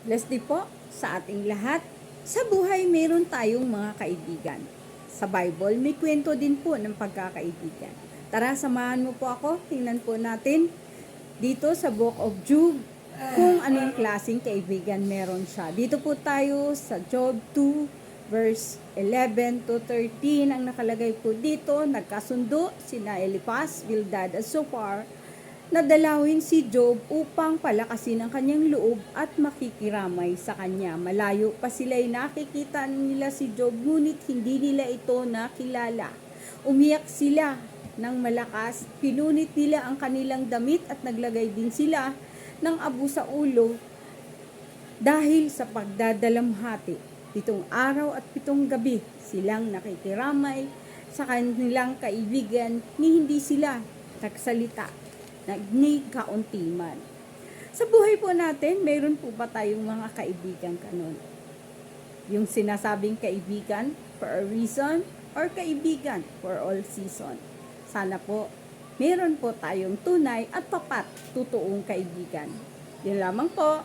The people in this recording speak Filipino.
Blessed day po sa ating lahat. Sa buhay, meron tayong mga kaibigan. Sa Bible, may kwento din po ng pagkakaibigan. Tara, samahan mo po ako. Tingnan po natin dito sa Book of Job kung anong klaseng kaibigan meron siya. Dito po tayo sa Job 2 verse 11 to 13. Ang nakalagay po dito, nagkasundo sina Eliphaz, Bildad at Zophar na dalawin si Job upang palakasin ang kanyang loob at makikiramay sa kanya. Malayo pa sila'y nakikita nila si Job, ngunit hindi nila ito nakilala. Umiyak sila ng malakas, pinunit nila ang kanilang damit at naglagay din sila ng abo sa ulo dahil sa pagdadalamhati. 7 araw at 7 gabi silang nakikiramay sa kanilang kaibigan ni hindi sila nagsalita ni kaunti man. Sa buhay po natin, mayroon po ba tayong mga kaibigan kanon? Yung sinasabing kaibigan for a reason or kaibigan for all season. Sana po, mayroon po tayong tunay at tapat, totoong kaibigan. Yun lamang po.